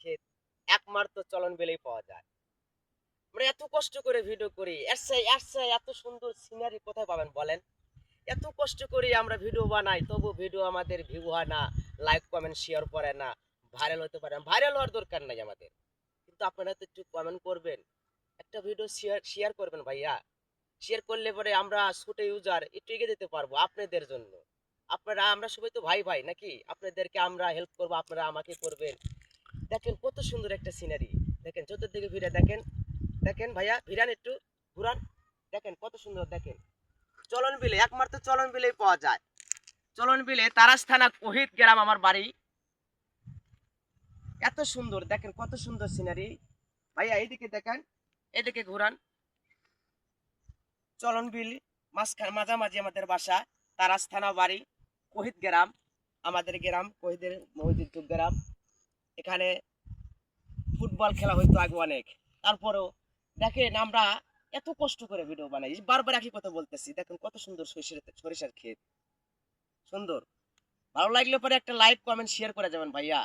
ক্ষেত একমাত্র চলন বিলেই পাওয়া যায়। আমরা এত কষ্ট করে ভিডিও করি, এত সুন্দর সিনারি কোথায় পাবেন বলেন? এত কষ্ট করি আমরা ভিডিও বানাই, তবু ভিডিও আমাদের ভিউ হয় না, লাইক কমেন্ট শেয়ার করে না, ভাইরাল হতে পারে না। ভাইরাল হওয়ার দরকার নাই আমাদের, কিন্তু আপনারা তো একটু কমেন্ট করবেন, একটা ভিডিও শেয়ার শেয়ার করবেন ভাইয়া। শেয়ার করলে পরে আমরা ছোট ইউজার একটু এগিয়ে যেতে পারবো আপনাদের জন্য। আপনারা আমরা সবাই তো ভাই ভাই নাকি? আপনাদেরকে আমরা হেল্প করবো, আপনারা আমাকে করবেন। দেখেন কত সুন্দর একটা সিনারি। দেখেন চতুর্দিকে ভিড়ে দেখেন, দেখেন ভাইয়া ভিড়ান একটু, ঘুরান। দেখেন কত সুন্দর, দেখেন চলন বিলে একমাত্র চলন বিলেই পাওয়া যায়। চলন বিলে তারাস থানা কোহিত গ্রাম আমার বাড়ি। এত সুন্দর, দেখেন কত সুন্দর সিনারি। ভাইয়া এইদিকে দেখেন, এদিকে ঘুরান। চলন বিল মাঝামাঝি আমাদের বাসা। তারাস থানা বাড়ি, কোহিত গ্রাম আমাদের গ্রাম, কোহিতের মহিদিত গ্রাম। এখানে ফুটবল খেলা হইতো আগে অনেক। তারপরেও দেখেন আমরা এত কষ্ট করে ভিডিও বানাই, বারবার একই কথা বলতেছি। দেখেন কত সুন্দর সরিষার ক্ষেত, সুন্দর। ভালো লাগলে পরে একটা লাইক কমেন্ট শেয়ার করে যাবেন ভাইয়া।